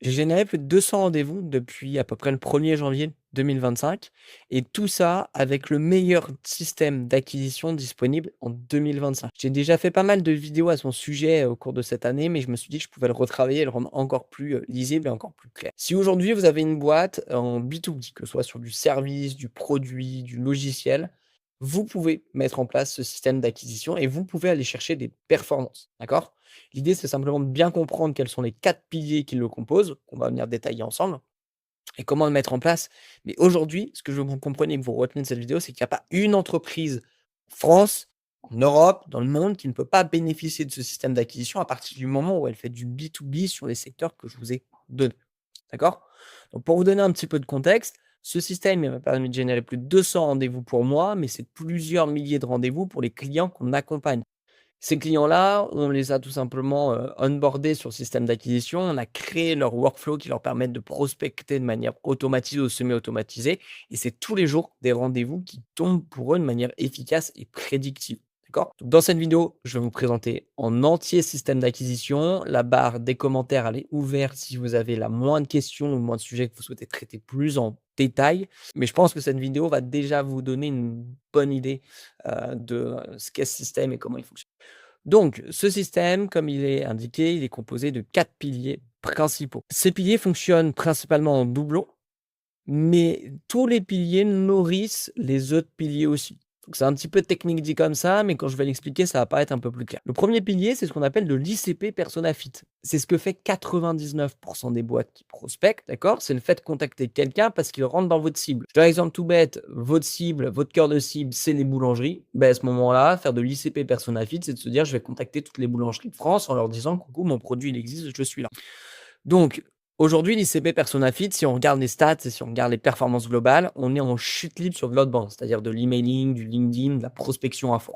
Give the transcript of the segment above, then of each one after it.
J'ai généré plus de 200 rendez-vous depuis à peu près le 1er janvier 2025 et tout ça avec le meilleur système d'acquisition disponible en 2025. J'ai déjà fait pas mal de vidéos à son sujet au cours de cette année, mais je me suis dit que je pouvais le retravailler et le rendre encore plus lisible et encore plus clair. Si aujourd'hui vous avez une boîte en B2B, que ce soit sur du service, du produit, du logiciel, vous pouvez mettre en place ce système d'acquisition et vous pouvez aller chercher des performances. D'accord? L'idée, c'est simplement de bien comprendre quels sont les 4 piliers qui le composent, qu'on va venir détailler ensemble et comment le mettre en place. Mais aujourd'hui, ce que je veux que vous compreniez et que vous retenez de cette vidéo, c'est qu'il n'y a pas une entreprise en France, en Europe, dans le monde qui ne peut pas bénéficier de ce système d'acquisition à partir du moment où elle fait du B2B sur les secteurs que je vous ai donnés. D'accord? Donc pour vous donner un petit peu de contexte, ce système il m'a permis de générer plus de 200 rendez-vous pour moi, mais c'est plusieurs milliers de rendez-vous pour les clients qu'on accompagne. Ces clients-là, on les a tout simplement, onboardés sur le système d'acquisition. On a créé leur workflow qui leur permettent de prospecter de manière automatisée ou semi-automatisée et c'est tous les jours des rendez-vous qui tombent pour eux de manière efficace et prédictive. D'accord? Donc dans cette vidéo, je vais vous présenter en entier ce système d'acquisition. La barre des commentaires, elle est ouverte si vous avez la moindre question ou le moindre sujet que vous souhaitez traiter plus en détail. Mais je pense que cette vidéo va déjà vous donner une bonne idée, de ce qu'est ce système et comment il fonctionne. Donc, ce système, comme il est indiqué, il est composé de 4 piliers principaux. Ces piliers fonctionnent principalement en doublon, mais tous les piliers nourrissent les autres piliers aussi. Donc c'est un petit peu technique dit comme ça, mais quand je vais l'expliquer, ça va paraître un peu plus clair. Le premier pilier, c'est ce qu'on appelle de l'ICP Persona Fit. C'est ce que fait 99% des boîtes qui prospectent, d'accord? C'est le fait de contacter quelqu'un parce qu'il rentre dans votre cible. Je donne un exemple tout bête, votre cible, votre cœur de cible, c'est les boulangeries. Ben, à ce moment-là, faire de l'ICP Persona Fit, c'est de se dire, je vais contacter toutes les boulangeries de France en leur disant, coucou, mon produit, il existe, je suis là. Donc, aujourd'hui, l'ICP Persona Fit, si on regarde les stats et si on regarde les performances globales, on est en chute libre sur de l'outbound, c'est-à-dire de l'emailing, du LinkedIn, de la prospection à fond.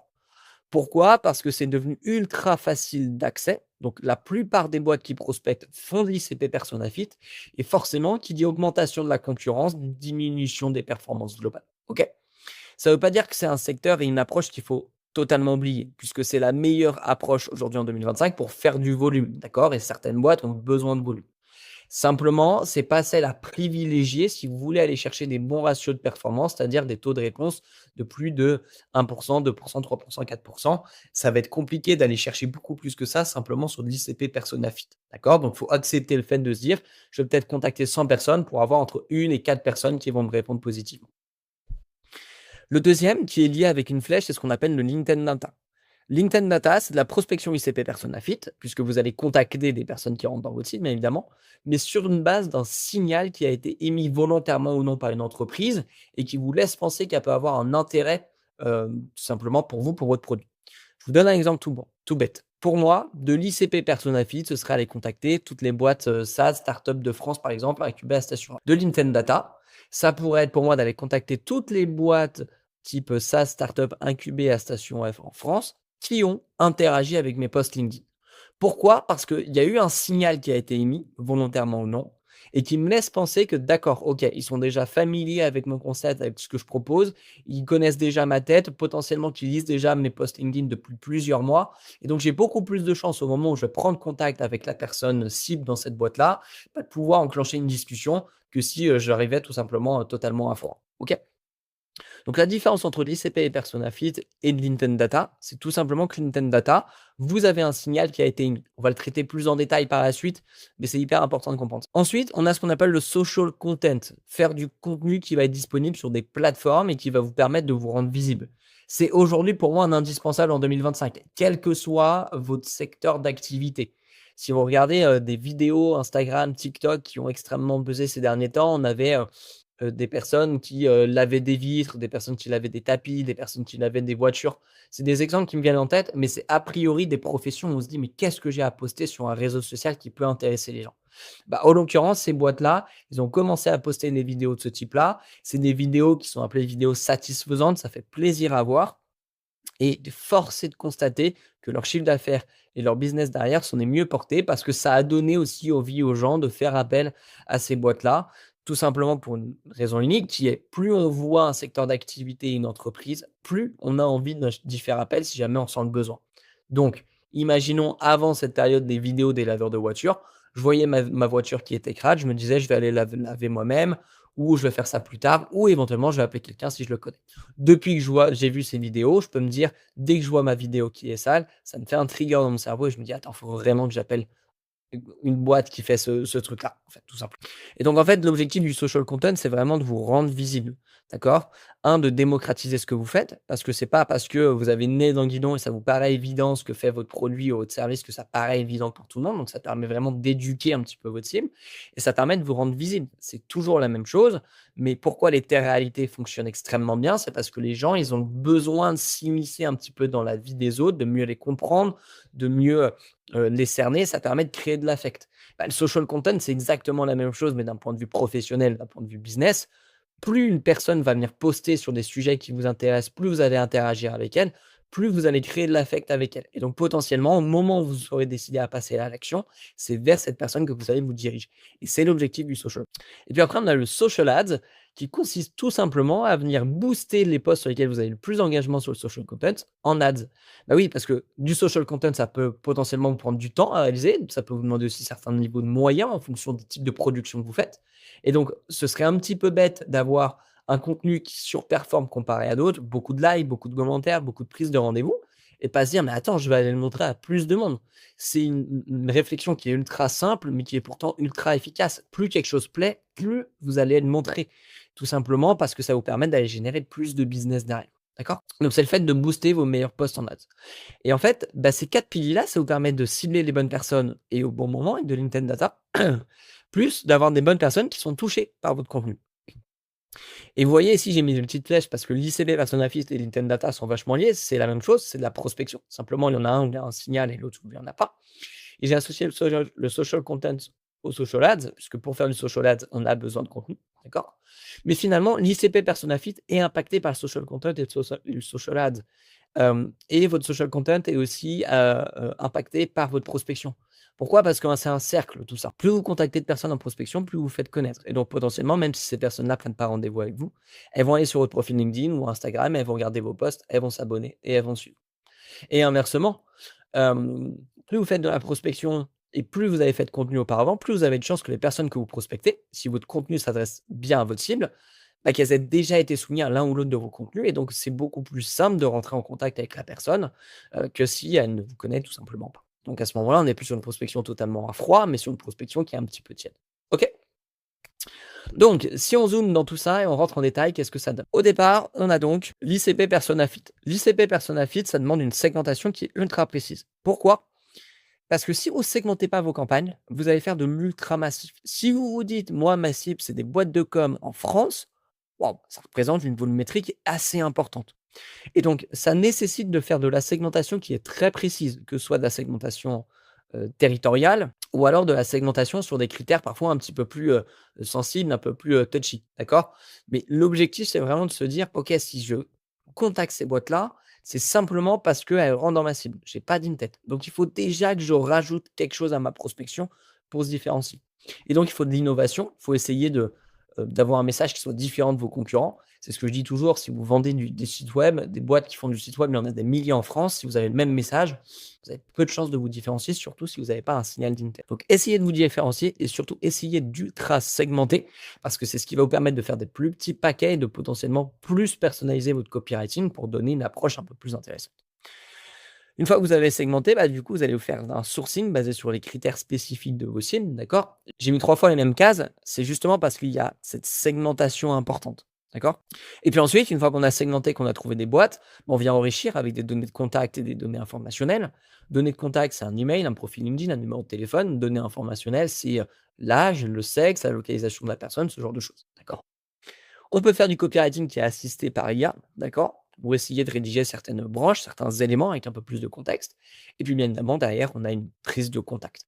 Pourquoi? Parce que c'est devenu ultra facile d'accès. Donc, la plupart des boîtes qui prospectent font de l'ICP Persona Fit. Et forcément, qui dit augmentation de la concurrence, diminution des performances globales. OK? Ça ne veut pas dire que c'est un secteur et une approche qu'il faut totalement oublier, puisque c'est la meilleure approche aujourd'hui en 2025 pour faire du volume. D'accord? Et certaines boîtes ont besoin de volume. Simplement, c'est pas celle à privilégier si vous voulez aller chercher des bons ratios de performance, c'est-à-dire des taux de réponse de plus de 1%, 2%, 3%, 4%. Ça va être compliqué d'aller chercher beaucoup plus que ça simplement sur de l'ICP Persona Fit. D'accord? Donc, il faut accepter le fait de se dire, je vais peut-être contacter 100 personnes pour avoir entre 1 et 4 personnes qui vont me répondre positivement. Le deuxième, qui est lié avec une flèche, c'est ce qu'on appelle le LinkedIn Data. LinkedIn Data, c'est de la prospection ICP Persona Fit, puisque vous allez contacter des personnes qui rentrent dans votre site, bien évidemment, mais sur une base d'un signal qui a été émis volontairement ou non par une entreprise et qui vous laisse penser qu'elle peut avoir un intérêt, tout simplement pour vous, pour votre produit. Je vous donne un exemple tout bête. Pour moi, de l'ICP Persona Fit, ce serait aller contacter toutes les boîtes SaaS, startups de France, par exemple, incubées à Station F. De LinkedIn Data, ça pourrait être pour moi d'aller contacter toutes les boîtes type SaaS, startup incubées à Station F en France qui ont interagi avec mes posts LinkedIn. Pourquoi? Parce qu'il y a eu un signal qui a été émis, volontairement ou non, et qui me laisse penser que d'accord, ok, ils sont déjà familiers avec mon concept, avec ce que je propose, ils connaissent déjà ma tête, potentiellement qu'ils lisent déjà mes posts LinkedIn depuis plusieurs mois, et donc j'ai beaucoup plus de chances au moment où je vais prendre contact avec la personne cible dans cette boîte-là, de pouvoir enclencher une discussion que si j'arrivais tout simplement totalement à froid. Ok? Donc la différence entre l'ICP et Persona Fit et de l'Intent Data, c'est tout simplement que l'Intent Data, vous avez un signal qui a été émis. On va le traiter plus en détail par la suite, mais c'est hyper important de comprendre. Ensuite, on a ce qu'on appelle le social content, faire du contenu qui va être disponible sur des plateformes et qui va vous permettre de vous rendre visible. C'est aujourd'hui pour moi un indispensable en 2025, quel que soit votre secteur d'activité. Si vous regardez des vidéos Instagram, TikTok qui ont extrêmement buzzé ces derniers temps, on avait des personnes qui, lavaient des vitres, des personnes qui lavaient des tapis, des personnes qui lavaient des voitures. C'est des exemples qui me viennent en tête, mais c'est a priori des professions où on se dit: «Mais qu'est-ce que j'ai à poster sur un réseau social qui peut intéresser les gens?» Bah, en l'occurrence, ces boîtes-là, ils ont commencé à poster des vidéos de ce type-là. C'est des vidéos qui sont appelées vidéos satisfaisantes, ça fait plaisir à voir et force est de constater que leur chiffre d'affaires et leur business derrière sont les mieux portés parce que ça a donné aussi envie aux gens de faire appel à ces boîtes-là, tout simplement pour une raison unique qui est plus on voit un secteur d'activité et une entreprise, plus on a envie d'y faire appel si jamais on sent le besoin. Donc, imaginons avant cette période des vidéos des laveurs de voitures, je voyais ma voiture qui était crade, je me disais: «Je vais aller laver moi-même» ou «Je vais faire ça plus tard» ou éventuellement, «Je vais appeler quelqu'un si je le connais». Depuis que j'ai vu ces vidéos, je peux me dire, dès que je vois ma vidéo qui est sale, ça me fait un trigger dans mon cerveau et je me dis: «Attends, il faut vraiment que j'appelle une boîte qui fait ce truc-là», en fait, tout simplement. Et donc, en fait, l'objectif du social content, c'est vraiment de vous rendre visible, d'accord? De démocratiser ce que vous faites, parce que c'est pas parce que vous avez le nez dans le guidon et ça vous paraît évident ce que fait votre produit ou votre service que ça paraît évident pour tout le monde. Donc, ça permet vraiment d'éduquer un petit peu votre cible et ça permet de vous rendre visible. C'est toujours la même chose, mais pourquoi les téléréalités fonctionnent extrêmement bien? C'est parce que les gens, ils ont besoin de s'immiscer un petit peu dans la vie des autres, de mieux les comprendre, de mieux les cerner. Ça permet de créer de l'affect. Bah, le social content, c'est exactement la même chose, mais d'un point de vue professionnel, d'un point de vue business. Plus une personne va venir poster sur des sujets qui vous intéressent, plus vous allez interagir avec elle, plus vous allez créer de l'affect avec elle. Et donc, potentiellement, au moment où vous aurez décidé à passer à l'action, c'est vers cette personne que vous allez vous diriger. Et c'est l'objectif du social. Et puis après, on a le social ads qui consiste tout simplement à venir booster les posts sur lesquels vous avez le plus d'engagement sur le social content en ads. Bah oui, parce que du social content, ça peut potentiellement vous prendre du temps à réaliser. Ça peut vous demander aussi certains niveaux de moyens en fonction du type de production que vous faites. Et donc, ce serait un petit peu bête d'avoir un contenu qui surperforme comparé à d'autres, beaucoup de likes, beaucoup de commentaires, beaucoup de prises de rendez-vous, et pas se dire, mais attends, je vais aller le montrer à plus de monde. C'est une réflexion qui est ultra simple, mais qui est pourtant ultra efficace. Plus quelque chose plaît, plus vous allez le montrer. Tout simplement parce que ça vous permet d'aller générer plus de business derrière. D'accord? Donc, c'est le fait de booster vos meilleurs posts en ads. Et en fait, bah, ces 4 piliers-là, ça vous permet de cibler les bonnes personnes et au bon moment avec de l'intent data, plus d'avoir des bonnes personnes qui sont touchées par votre contenu. Et vous voyez ici, j'ai mis une petite flèche parce que l'ICP, Persona Fit et l'intent data sont vachement liés. C'est la même chose, c'est de la prospection. Simplement, il y en a un où il y a un signal et l'autre où il n'y en a pas. Et j'ai associé le social content au social ads, puisque pour faire du social ads, on a besoin de contenu. D'accord? Mais finalement, l'ICP Persona Fit est impacté par le social content et le social ads. Et votre social content est aussi impacté par votre prospection. Pourquoi? Parce que c'est un cercle, tout ça. Plus vous contactez de personnes en prospection, plus vous vous faites connaître. Et donc, potentiellement, même si ces personnes-là ne prennent pas rendez-vous avec vous, elles vont aller sur votre profil LinkedIn ou Instagram, elles vont regarder vos posts, elles vont s'abonner et elles vont suivre. Et inversement, plus vous faites de la prospection et plus vous avez fait de contenu auparavant, plus vous avez de chances que les personnes que vous prospectez, si votre contenu s'adresse bien à votre cible, bah, qu'elles aient déjà été soumises à l'un ou l'autre de vos contenus et donc c'est beaucoup plus simple de rentrer en contact avec la personne, que si elle ne vous connaît tout simplement pas. Donc à ce moment-là, on n'est plus sur une prospection totalement à froid, mais sur une prospection qui est un petit peu tiède. OK? Donc si on zoome dans tout ça et on rentre en détail, qu'est-ce que ça donne? Au départ, on a donc l'ICP Persona Fit. L'ICP Persona Fit, ça demande une segmentation qui est ultra précise. Pourquoi? Parce que si vous segmentez pas vos campagnes, vous allez faire de l'ultra massif. Si vous vous dites: «Moi, ma cible, c'est des boîtes de com en France», waouh, ça représente une volumétrie qui est assez importante. Et donc, ça nécessite de faire de la segmentation qui est très précise, que ce soit de la segmentation territoriale ou alors de la segmentation sur des critères parfois un petit peu plus sensibles, un peu plus touchy, d'accord? Mais l'objectif, c'est vraiment de se dire: «OK, si je contacte ces boîtes-là, c'est simplement parce qu'elles rentrent dans ma cible. J'ai pas d'intent. Donc il faut déjà que je rajoute quelque chose à ma prospection pour se différencier». Et donc il faut de l'innovation, il faut essayer d'avoir un message qui soit différent de vos concurrents. C'est ce que je dis toujours, si vous vendez des sites web, des boîtes qui font du site web, il y en a des milliers en France, si vous avez le même message, vous avez peu de chances de vous différencier, surtout si vous n'avez pas un signal d'intent. Donc essayez de vous différencier et surtout essayez d'ultra segmenter parce que c'est ce qui va vous permettre de faire des plus petits paquets et de potentiellement plus personnaliser votre copywriting pour donner une approche un peu plus intéressante. Une fois que vous avez segmenté, bah, du coup, vous allez vous faire un sourcing basé sur les critères spécifiques de vos cibles, d'accord? J'ai mis 3 fois les mêmes cases, c'est justement parce qu'il y a cette segmentation importante, d'accord? Et puis ensuite, une fois qu'on a segmenté, qu'on a trouvé des boîtes, bah, on vient enrichir avec des données de contact et des données informationnelles. Données de contact, c'est un email, un profil LinkedIn, un numéro de téléphone. Données informationnelles, c'est, l'âge, le sexe, la localisation de la personne, ce genre de choses, d'accord? On peut faire du copywriting qui est assisté par IA, d'accord? Ou essayer de rédiger certaines branches, certains éléments avec un peu plus de contexte. Et puis, bien évidemment, derrière, on a une prise de contact.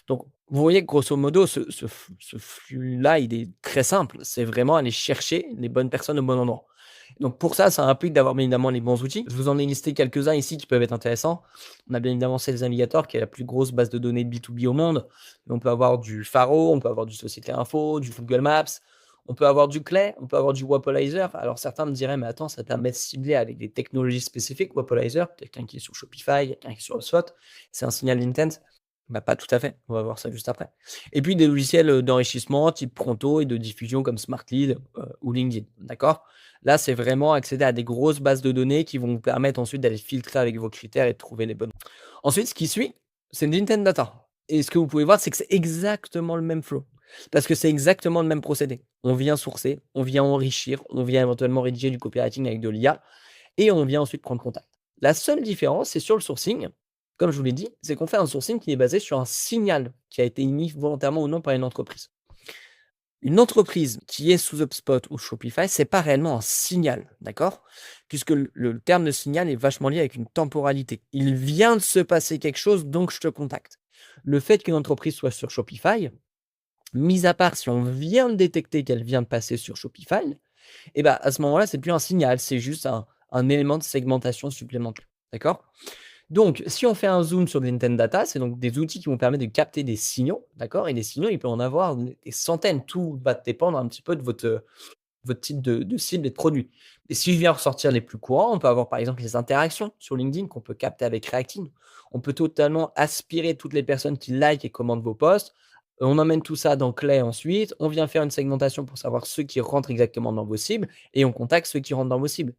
Donc, vous voyez que grosso modo, ce flux-là, il est très simple. C'est vraiment aller chercher les bonnes personnes au bon endroit. Donc, pour ça, ça implique d'avoir bien évidemment les bons outils. Je vous en ai listé quelques-uns ici qui peuvent être intéressants. On a bien évidemment Sales Navigator, qui est la plus grosse base de données B2B au monde. On peut avoir du Faro, on peut avoir du Société Info, du Google Maps. On peut avoir du Clay, on peut avoir du Wapolizer. Alors certains me diraient, mais attends, ça permet de cibler avec des technologies spécifiques. Wapolizer, quelqu'un qui est sur Shopify, quelqu'un qui est sur HubSpot, c'est un signal d'intent. Bah, pas tout à fait, on va voir ça juste après. Et puis des logiciels, d'enrichissement type Pronto et de diffusion comme Smartlead, ou LinkedIn, d'accord? Là, c'est vraiment accéder à des grosses bases de données qui vont vous permettre ensuite d'aller filtrer avec vos critères et de trouver les bonnes. Ensuite, ce qui suit, c'est Linkedin Data et ce que vous pouvez voir, c'est que c'est exactement le même flow parce que c'est exactement le même procédé. On vient sourcer, on vient enrichir, on vient éventuellement rédiger du copywriting avec de l'IA et on vient ensuite prendre contact. La seule différence, c'est sur le sourcing, comme je vous l'ai dit, c'est qu'on fait un sourcing qui est basé sur un signal qui a été émis volontairement ou non par une entreprise. Une entreprise qui est sous HubSpot ou Shopify, c'est pas réellement un signal, d'accord? Puisque le terme de signal est vachement lié avec une temporalité. Il vient de se passer quelque chose, donc je te contacte. Le fait qu'une entreprise soit sur Shopify, mis à part si on vient de détecter qu'elle vient de passer sur Shopify, et ben à ce moment-là, c'est plus un signal, c'est juste un élément de segmentation supplémentaire, d'accord? Donc, si on fait un zoom sur des Nintendo Data, c'est donc des outils qui vont permettre de capter des signaux, d'accord? Et les signaux, il peut en avoir des centaines. Tout va dépendre un petit peu de votre type de cible et de produit. Et si je viens ressortir les plus courants, on peut avoir par exemple les interactions sur LinkedIn qu'on peut capter avec Reactive. On peut totalement aspirer toutes les personnes qui like et commentent vos posts. On emmène tout ça dans Clay ensuite. On vient faire une segmentation pour savoir ceux qui rentrent exactement dans vos cibles et on contacte ceux qui rentrent dans vos cibles.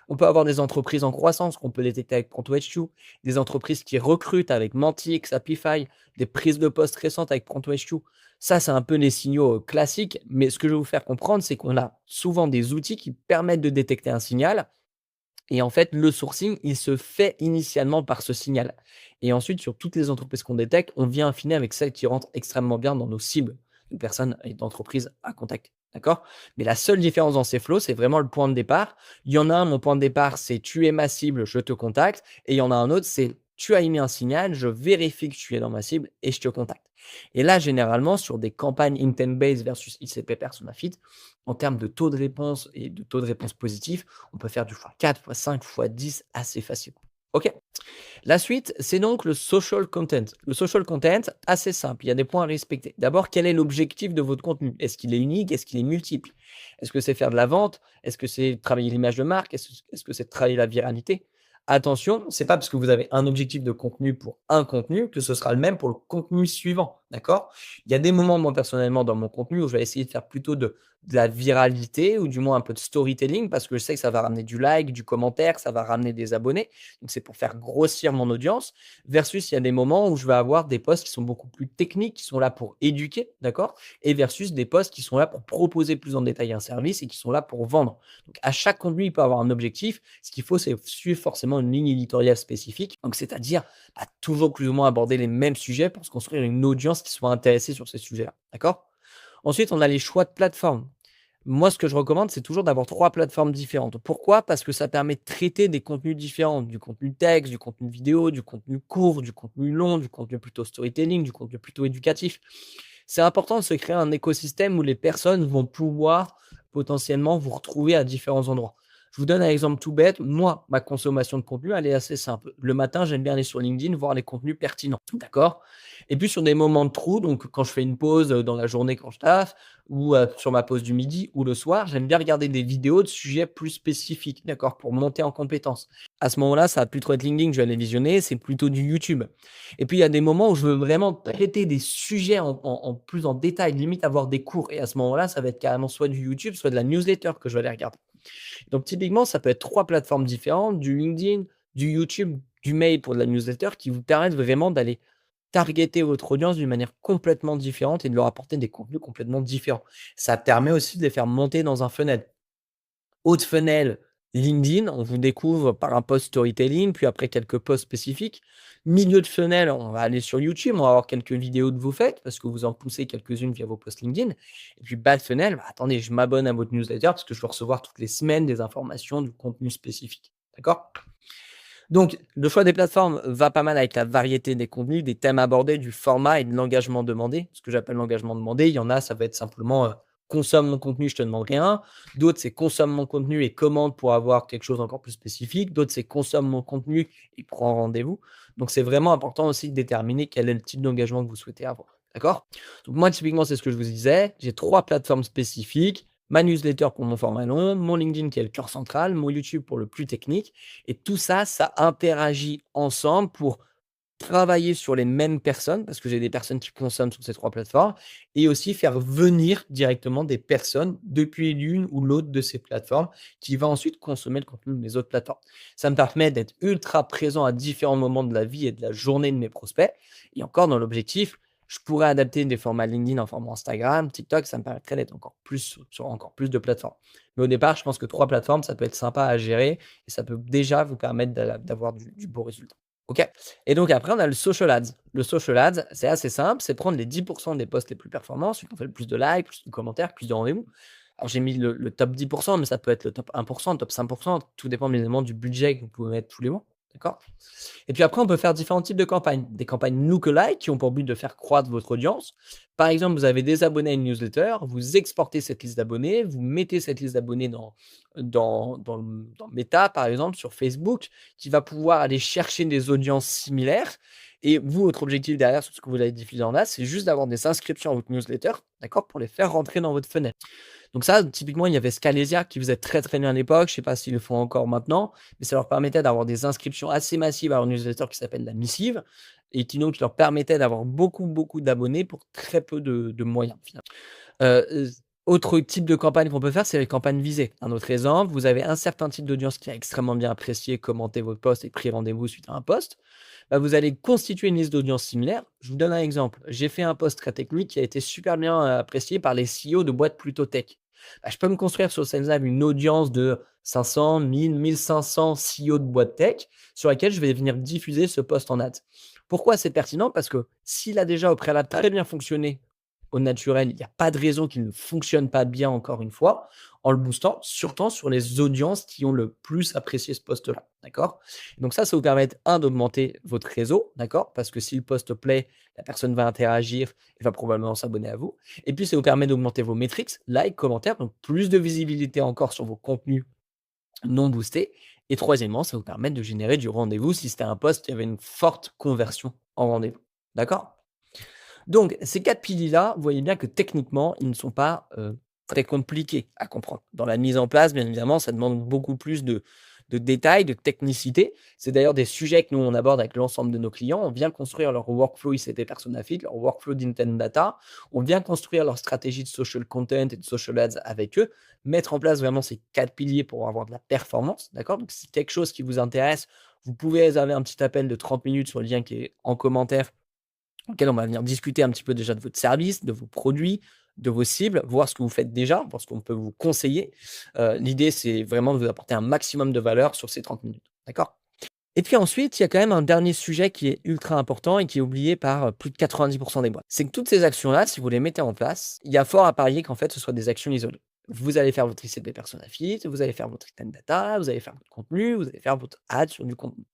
On peut avoir des entreprises en croissance qu'on peut détecter avec ProntoHQ, des entreprises qui recrutent avec Mantix, Apify, des prises de poste récentes avec ProntoHQ. Ça, c'est un peu les signaux classiques, mais ce que je vais vous faire comprendre, c'est qu'on a souvent des outils qui permettent de détecter un signal. Et en fait, le sourcing, il se fait initialement par ce signal. Et ensuite, sur toutes les entreprises qu'on détecte, on vient affiner avec celles qui rentrent extrêmement bien dans nos cibles de personnes et d'entreprises à contacter. D'accord? Mais la seule différence dans ces flows, c'est vraiment le point de départ. Il y en a un, mon point de départ, c'est tu es ma cible, je te contacte. Et il y en a un autre, c'est tu as émis un signal, je vérifie que tu es dans ma cible et je te contacte. Et là, généralement, sur des campagnes intent-based versus ICP Persona Fit, en termes de taux de réponse et de taux de réponse positif, on peut faire du x4, x5, x10 assez facilement. OK. La suite, c'est donc le social content. Le social content, assez simple, il y a des points à respecter. D'abord, quel est l'objectif de votre contenu? Est-ce qu'il est unique? Est-ce qu'il est multiple? Est-ce que c'est faire de la vente? Est-ce que c'est travailler l'image de marque? Est-ce que c'est travailler la viralité? Attention, c'est pas parce que vous avez un objectif de contenu pour un contenu que ce sera le même pour le contenu suivant, d'accord? Il y a des moments, moi, personnellement, dans mon contenu où je vais essayer de faire plutôt de la viralité ou du moins un peu de storytelling parce que je sais que ça va ramener du like, du commentaire, ça va ramener des abonnés. Donc, c'est pour faire grossir mon audience versus il y a des moments où je vais avoir des posts qui sont beaucoup plus techniques, qui sont là pour éduquer, d'accord? Et versus des posts qui sont là pour proposer plus en détail un service et qui sont là pour vendre. Donc, à chaque contenu, il peut avoir un objectif. Ce qu'il faut, c'est suivre forcément une ligne éditoriale spécifique. Donc, c'est-à-dire toujours plus ou moins aborder les mêmes sujets pour se construire une audience qui soit intéressée sur ces sujets-là, d'accord? Ensuite, on a les choix de plateformes. Moi, ce que je recommande, c'est toujours d'avoir 3 plateformes différentes. Pourquoi? Parce que ça permet de traiter des contenus différents, du contenu texte, du contenu vidéo, du contenu court, du contenu long, du contenu plutôt storytelling, du contenu plutôt éducatif. C'est important de se créer un écosystème où les personnes vont pouvoir potentiellement vous retrouver à différents endroits. Je vous donne un exemple tout bête. Moi, ma consommation de contenu, elle est assez simple. Le matin, j'aime bien aller sur LinkedIn, voir les contenus pertinents. D'accord? Et puis sur des moments de trou, donc quand je fais une pause dans la journée quand je taffe, ou sur ma pause du midi ou le soir, j'aime bien regarder des vidéos de sujets plus spécifiques, d'accord? Pour monter en compétences. À ce moment-là, ça va plus trop être LinkedIn que je vais aller visionner, c'est plutôt du YouTube. Et puis il y a des moments où je veux vraiment traiter des sujets en plus en détail, limite avoir des cours. Et à ce moment-là, ça va être carrément soit du YouTube, soit de la newsletter que je vais aller regarder. Donc typiquement, ça peut être 3 plateformes différentes, du LinkedIn, du YouTube, du mail pour de la newsletter qui vous permettent vraiment d'aller targeter votre audience d'une manière complètement différente et de leur apporter des contenus complètement différents. Ça permet aussi de les faire monter dans un funnel. Haut de funnel, LinkedIn, on vous découvre par un post storytelling, puis après quelques posts spécifiques. Milieu de funnel, on va aller sur YouTube, on va avoir quelques vidéos de vous faites parce que vous en poussez quelques-unes via vos posts LinkedIn. Et puis bas de funnel, bah, attendez, je m'abonne à votre newsletter parce que je veux recevoir toutes les semaines des informations, du contenu spécifique. D'accord? Donc, le choix des plateformes va pas mal avec la variété des contenus, des thèmes abordés, du format et de l'engagement demandé. Ce que j'appelle l'engagement demandé, il y en a, ça va être simplement consomme mon contenu, je te demande rien. D'autres, c'est consomme mon contenu et commande pour avoir quelque chose encore plus spécifique. D'autres, c'est consomme mon contenu et prends rendez-vous. Donc, c'est vraiment important aussi de déterminer quel est le type d'engagement que vous souhaitez avoir. D'accord? Donc, moi, typiquement, c'est ce que je vous disais. J'ai 3 plateformes spécifiques. Ma newsletter pour mon format long, mon LinkedIn qui est le cœur central, mon YouTube pour le plus technique. Et tout ça, ça interagit ensemble pour travailler sur les mêmes personnes, parce que j'ai des personnes qui consomment sur ces 3 plateformes et aussi faire venir directement des personnes depuis l'une ou l'autre de ces plateformes qui va ensuite consommer le contenu des autres plateformes. Ça me permet d'être ultra présent à différents moments de la vie et de la journée de mes prospects et encore dans l'objectif, je pourrais adapter des formats LinkedIn en format Instagram, TikTok, ça me permettrait d'être encore plus sur encore plus de plateformes. Mais au départ, je pense que 3 plateformes, ça peut être sympa à gérer et ça peut déjà vous permettre d'avoir du beau résultat. OK? Et donc après, on a le social ads. Le social ads, c'est assez simple, c'est prendre les 10 des posts les plus performants, ceux qui ont fait le plus de likes, plus de commentaires, plus de rendez-vous. Alors j'ai mis le top 10 mais ça peut être le top 1 le top 5 tout dépend bien évidemment du budget que vous pouvez mettre tous les mois, d'accord? Et puis après, on peut faire différents types de campagnes. Des campagnes lookalike qui ont pour but de faire croître votre audience. Par exemple, vous avez des abonnés à une newsletter, vous exportez cette liste d'abonnés, vous mettez cette liste d'abonnés dans Meta, par exemple, sur Facebook, qui va pouvoir aller chercher des audiences similaires. Et vous, votre objectif derrière, sur ce que vous allez diffuser en ads, c'est juste d'avoir des inscriptions à votre newsletter, d'accord, pour les faire rentrer dans votre fenêtre. Donc ça, typiquement, il y avait Scalesia qui faisait très, très bien à l'époque. Je ne sais pas s'ils le font encore maintenant, mais ça leur permettait d'avoir des inscriptions assez massives à leur newsletter qui s'appelle la missive et qui donc leur permettait d'avoir beaucoup, beaucoup d'abonnés pour très peu de moyens, finalement. Autre type de campagne qu'on peut faire, c'est les campagnes visées. Un autre exemple, vous avez un certain type d'audience qui a extrêmement bien apprécié, commenté votre post et pris rendez-vous suite à un post. Bah, vous allez constituer une liste d'audience similaire. Je vous donne un exemple. J'ai fait un post très technique qui a été super bien apprécié par les CEO de boîtes plutôt tech. Bah, je peux me construire sur SalesLab une audience de 500, 1000, 1500 CEO de boîtes tech sur laquelle je vais venir diffuser ce post en ads. Pourquoi c'est pertinent? Parce que s'il a déjà au préalable très bien fonctionné au naturel, il n'y a pas de raison qu'il ne fonctionne pas bien encore une fois, en le boostant, surtout sur les audiences qui ont le plus apprécié ce post-là, d'accord? Donc ça vous permet, d'augmenter votre réseau, d'accord? Parce que si le post plaît, la personne va interagir et va probablement s'abonner à vous. Et puis, ça vous permet d'augmenter vos métriques, likes, commentaires, donc plus de visibilité encore sur vos contenus non boostés. Et troisièmement, ça vous permet de générer du rendez-vous si c'était un post qui avait une forte conversion en rendez-vous, d'accord? Donc, ces 4 piliers-là, vous voyez bien que techniquement, ils ne sont pas très compliqués à comprendre. Dans la mise en place, bien évidemment, ça demande beaucoup plus de détails, de technicité. C'est d'ailleurs des sujets que nous, on aborde avec l'ensemble de nos clients. On vient construire leur workflow ICT Persona Fit, leur workflow d'Intent Data. On vient construire leur stratégie de social content et de social ads avec eux. Mettre en place vraiment ces 4 piliers pour avoir de la performance. D'accord? Donc, si c'est quelque chose qui vous intéresse, vous pouvez réserver un petit appel de 30 minutes sur le lien qui est en commentaire auquel on va venir discuter un petit peu déjà de votre service, de vos produits, de vos cibles, voir ce que vous faites déjà, voir ce qu'on peut vous conseiller. L'idée, c'est vraiment de vous apporter un maximum de valeur sur ces 30 minutes. D'accord? Et puis ensuite, il y a quand même un dernier sujet qui est ultra important et qui est oublié par plus de 90% des boîtes. C'est que toutes ces actions-là, si vous les mettez en place, il y a fort à parier qu'en fait, ce soit des actions isolées. Vous allez faire votre ICP Persona Fit, vous allez faire votre Intent Data, vous allez faire votre contenu, vous allez faire votre ad sur du contenu.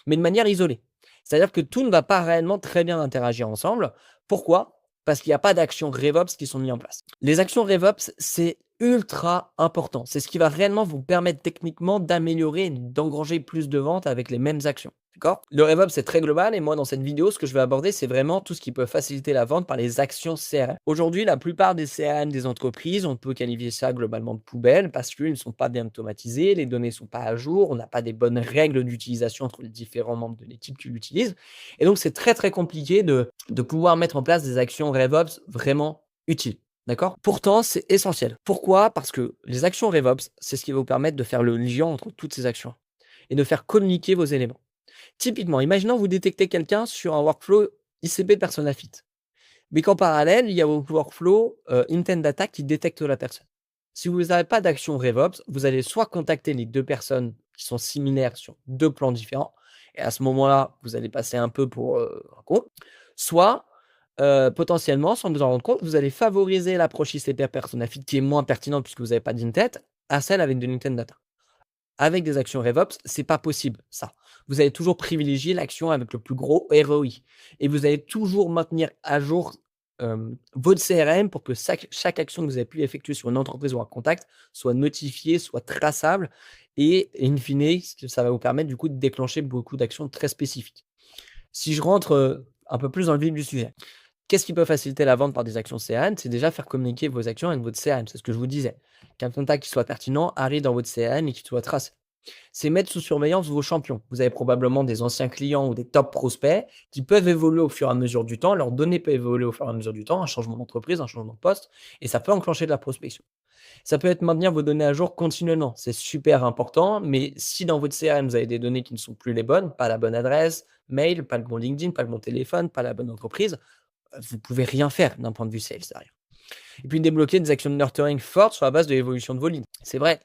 Mais de manière isolée. C'est-à-dire que tout ne va pas réellement très bien interagir ensemble. Pourquoi? Parce qu'il n'y a pas d'actions RevOps qui sont mises en place. Les actions RevOps, c'est ultra important. C'est ce qui va réellement vous permettre techniquement d'améliorer et d'engranger plus de ventes avec les mêmes actions. D'accord? Le RevOps, c'est très global et moi, dans cette vidéo, ce que je vais aborder, c'est vraiment tout ce qui peut faciliter la vente par les actions CRM. Aujourd'hui, la plupart des CRM des entreprises, on peut qualifier ça globalement de poubelle parce qu'ils ne sont pas bien automatisés, les données ne sont pas à jour, on n'a pas des bonnes règles d'utilisation entre les différents membres de l'équipe qui l'utilisent. Et donc, c'est très, très compliqué de pouvoir mettre en place des actions RevOps vraiment utiles. D'accord? Pourtant, c'est essentiel. Pourquoi? Parce que les actions RevOps, c'est ce qui va vous permettre de faire le lien entre toutes ces actions et de faire communiquer vos éléments. Typiquement, imaginons vous détectez quelqu'un sur un workflow ICP Persona Fit, mais qu'en parallèle, il y a vos workflow Intent Data qui détecte la personne. Si vous n'avez pas d'action RevOps, vous allez soit contacter les 2 personnes qui sont similaires sur 2 plans différents, et à ce moment-là, vous allez passer un peu pour un con, soit potentiellement, sans vous en rendre compte, vous allez favoriser l'approche ICP Persona Fit qui est moins pertinente puisque vous n'avez pas d'intent à celle avec de l'Intent Data. Avec des actions RevOps, c'est pas possible, ça. Vous allez toujours privilégier l'action avec le plus gros ROI et vous allez toujours maintenir à jour votre CRM pour que chaque action que vous avez pu effectuer sur une entreprise ou un contact soit notifiée, soit traçable et in fine, ça va vous permettre du coup de déclencher beaucoup d'actions très spécifiques. Si je rentre un peu plus dans le vif du sujet, qu'est-ce qui peut faciliter la vente par des actions CRM? C'est déjà faire communiquer vos actions avec votre CRM. C'est ce que je vous disais. Qu'un contact qui soit pertinent arrive dans votre CRM et qui soit tracé. C'est mettre sous surveillance vos champions. Vous avez probablement des anciens clients ou des top prospects qui peuvent évoluer au fur et à mesure du temps. Leurs données peuvent évoluer au fur et à mesure du temps, un changement d'entreprise, un changement de poste, et ça peut enclencher de la prospection. Ça peut être maintenir vos données à jour continuellement. C'est super important, mais si dans votre CRM, vous avez des données qui ne sont plus les bonnes, pas la bonne adresse, mail, pas le bon LinkedIn, pas le bon téléphone, pas la bonne entreprise, vous pouvez rien faire d'un point de vue sales derrière. Et puis débloquer des actions de nurturing fortes sur la base de l'évolution de vos leads. C'est vrai,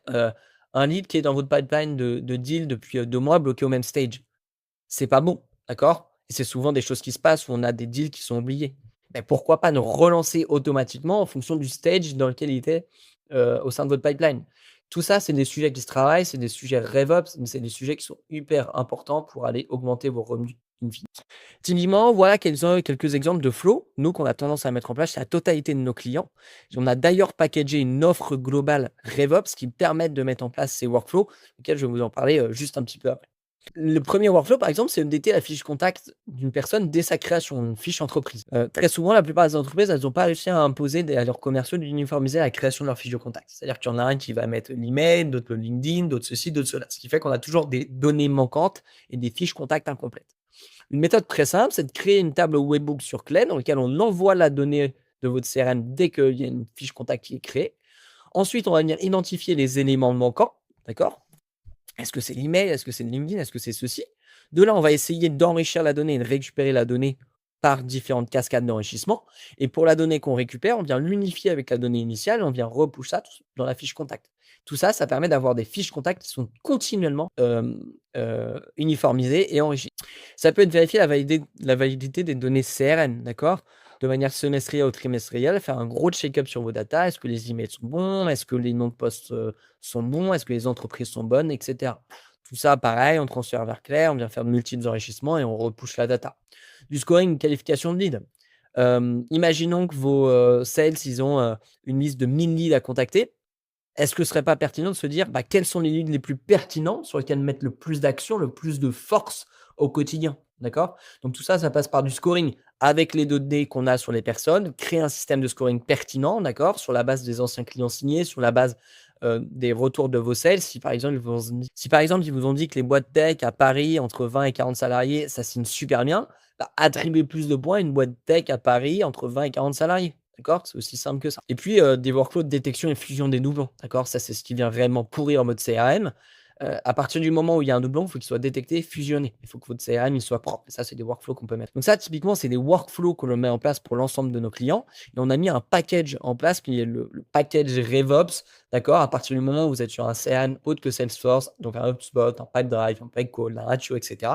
un lead qui est dans votre pipeline de deal depuis 2 mois bloqué au même stage, c'est pas bon, d'accord? Et c'est souvent des choses qui se passent où on a des deals qui sont oubliés. Mais pourquoi pas ne relancer automatiquement en fonction du stage dans lequel il était, au sein de votre pipeline? Tout ça, c'est des sujets qui se travaillent, c'est des sujets RevOps, mais c'est des sujets qui sont hyper importants pour aller augmenter vos revenus in fine. Typiquement, voilà quelques exemples de flow, nous, qu'on a tendance à mettre en place chez la totalité de nos clients. On a d'ailleurs packagé une offre globale RevOps qui permet de mettre en place ces workflows, auxquels je vais vous en parler, juste un petit peu après. Le premier workflow, par exemple, c'est updater la fiche contact d'une personne dès sa création, une fiche entreprise. Très souvent, la plupart des entreprises, elles n'ont pas réussi à imposer à leurs commerciaux d'uniformiser la création de leur fiche de contact. C'est-à-dire qu'il y en a un qui va mettre l'email, d'autres le LinkedIn, d'autres ceci, d'autres cela. Ce qui fait qu'on a toujours des données manquantes et des fiches contact incomplètes. Une méthode très simple, c'est de créer une table webhook sur Clé dans laquelle on envoie la donnée de votre CRM dès qu'il y a une fiche contact qui est créée. Ensuite, on va venir identifier les éléments manquants, d'accord? Est-ce que c'est l'email? Est-ce que c'est le LinkedIn? Est-ce que c'est ceci? De là, on va essayer d'enrichir la donnée et de récupérer la donnée par différentes cascades d'enrichissement. Et pour la donnée qu'on récupère, on vient l'unifier avec la donnée initiale, on vient repush ça dans la fiche contact. Tout ça, ça permet d'avoir des fiches contact qui sont continuellement uniformisées et enrichies. Ça peut être vérifier la validité des données CRM, d'accord? De manière semestrielle ou trimestrielle, faire un gros check-up sur vos datas. Est-ce que les emails sont bons? Est-ce que les noms de postes sont bons? Est-ce que les entreprises sont bonnes, etc. Tout ça, pareil, on transfère vers Claire, on vient faire de multiples enrichissements et on repousse la data. Du scoring, une qualification de lead. Imaginons que vos sales, ils ont une liste de 1000 leads à contacter. Est-ce que ce serait pas pertinent de se dire quels sont les leads les plus pertinents sur lesquels mettre le plus d'action, le plus de force au quotidien? D'accord? Donc tout ça, ça passe par du scoring avec les données qu'on a sur les personnes, créer un système de scoring pertinent, d'accord? Sur la base des anciens clients signés, sur la base des retours de vos sales. Si par exemple, ils vous ont dit que les boîtes tech à Paris, entre 20 et 40 salariés, ça signe super bien, attribuez plus de points à une boîte tech à Paris entre 20 et 40 salariés. D'accord? C'est aussi simple que ça. Et puis, des workflows de détection et fusion des doublons. D'accord? Ça, c'est ce qui vient réellement pourrir en mode CRM. À partir du moment où il y a un doublon, il faut qu'il soit détecté, fusionné. Il faut que votre CRM il soit propre. Et ça, c'est des workflows qu'on peut mettre. Donc ça, typiquement, c'est des workflows que l'on met en place pour l'ensemble de nos clients. Et on a mis un package en place qui est le package RevOps. D'accord? À partir du moment où vous êtes sur un CRM autre que Salesforce, donc un HubSpot, un Pipedrive, un Pipecall, un Ratio, etc.,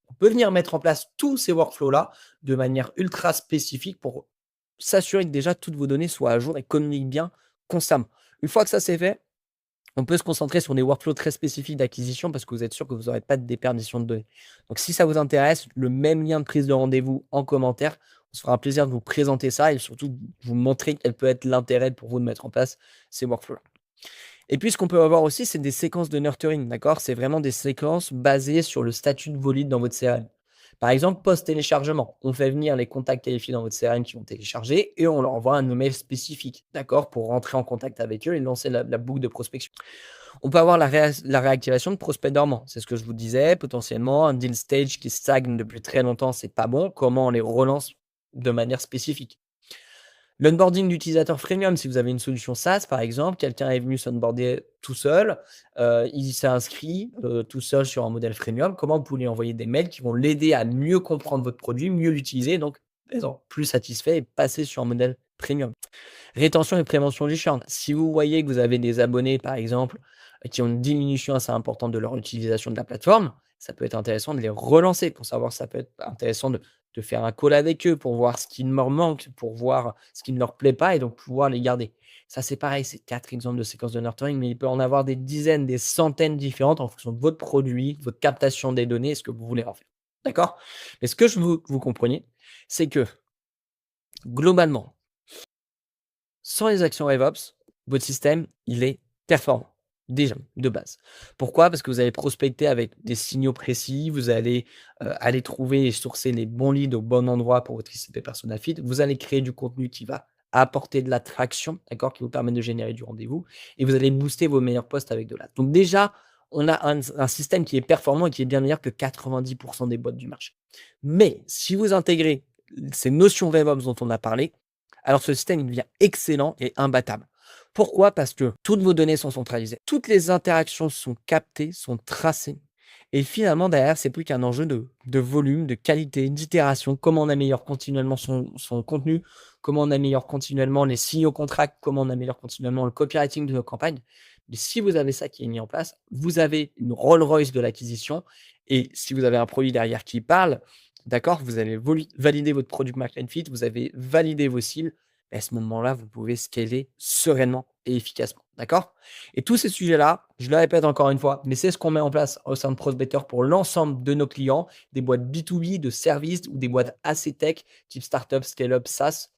on peut venir mettre en place tous ces workflows-là de manière ultra spécifique pour s'assurer que déjà toutes vos données soient à jour et communiquent bien constamment. Une fois que ça c'est fait, on peut se concentrer sur des workflows très spécifiques d'acquisition parce que vous êtes sûr que vous n'aurez pas de déperdition de données. Donc si ça vous intéresse, le même lien de prise de rendez-vous en commentaire. On se fera un plaisir de vous présenter ça et surtout de vous montrer quel peut être l'intérêt pour vous de mettre en place ces workflows-là. Et puis ce qu'on peut avoir aussi, c'est des séquences de nurturing, d'accord? C'est vraiment des séquences basées sur le statut de vos leads dans votre CRM. Par exemple, post-téléchargement, on fait venir les contacts qualifiés dans votre CRM qui vont télécharger et on leur envoie un email spécifique, d'accord, pour rentrer en contact avec eux et lancer la boucle de prospection. On peut avoir la réactivation de prospects dormants. C'est ce que je vous disais, potentiellement un deal stage qui stagne depuis très longtemps, c'est pas bon. Comment on les relance de manière spécifique? L'onboarding d'utilisateurs freemium, si vous avez une solution SaaS, par exemple, quelqu'un est venu s'onboarder tout seul, il s'est inscrit tout seul sur un modèle freemium. Comment vous pouvez lui envoyer des mails qui vont l'aider à mieux comprendre votre produit, mieux l'utiliser, donc plus satisfait et passer sur un modèle premium. Rétention et prévention du churn. Si vous voyez que vous avez des abonnés, par exemple, qui ont une diminution assez importante de leur utilisation de la plateforme, ça peut être intéressant de les relancer pour savoir, ça peut être intéressant de faire un call avec eux pour voir ce qui leur manque, pour voir ce qui ne leur plaît pas et donc pouvoir les garder. Ça, c'est pareil, c'est 4 exemples de séquences de nurturing, mais il peut en avoir des dizaines, des centaines différentes en fonction de votre produit, de votre captation des données et ce que vous voulez en faire. D'accord? Mais ce que je veux que vous compreniez, c'est que globalement, sans les actions RevOps, votre système, il est performant. Déjà, de base. Pourquoi? Parce que vous allez prospecter avec des signaux précis, vous allez aller trouver et sourcer les bons leads au bon endroit pour votre ICP Persona Fit. Vous allez créer du contenu qui va apporter de l'attraction, d'accord, qui vous permet de générer du rendez-vous et vous allez booster vos meilleurs posts avec de l'ad. Donc déjà, on a un système qui est performant et qui est bien meilleur que 90 des boîtes du marché. Mais si vous intégrez ces notions DevOps dont on a parlé, alors ce système, il devient excellent et imbattable. Pourquoi? Parce que toutes vos données sont centralisées. Toutes les interactions sont captées, sont tracées. Et finalement, derrière, c'est plus qu'un enjeu de volume, de qualité, d'itération, comment on améliore continuellement son contenu, comment on améliore continuellement les signaux contracts, comment on améliore continuellement le copywriting de nos campagnes. Mais si vous avez ça qui est mis en place, vous avez une Rolls-Royce de l'acquisition. Et si vous avez un produit derrière qui parle, d'accord, vous allez valider votre product market fit, vous avez validé vos cibles. Et à ce moment-là, vous pouvez scaler sereinement et efficacement. D'accord? Et tous ces sujets-là, je le répète encore une fois, mais c'est ce qu'on met en place au sein de Prosbetter pour l'ensemble de nos clients, des boîtes B2B, de services ou des boîtes assez tech, type startup, scale-up, SaaS.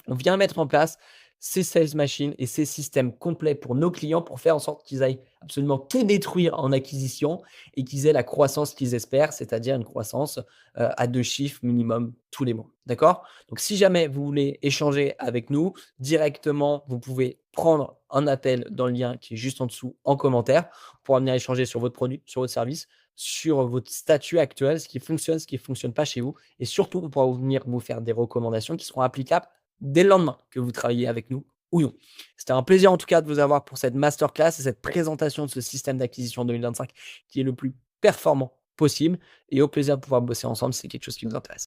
On vient mettre en place ces sales machines et ces systèmes complets pour nos clients pour faire en sorte qu'ils aillent absolument tout détruire en acquisition et qu'ils aient la croissance qu'ils espèrent, c'est-à-dire une croissance à 2 chiffres minimum tous les mois. D'accord? Donc, si jamais vous voulez échanger avec nous directement, vous pouvez prendre un appel dans le lien qui est juste en dessous en commentaire pour venir échanger sur votre produit, sur votre service, sur votre statut actuel, ce qui fonctionne, ce qui ne fonctionne pas chez vous et surtout pour venir vous faire des recommandations qui seront applicables dès le lendemain que vous travaillez avec nous ou non. C'était un plaisir en tout cas de vous avoir pour cette masterclass et cette présentation de ce système d'acquisition 2025 qui est le plus performant possible et au plaisir de pouvoir bosser ensemble si c'est quelque chose qui vous intéresse.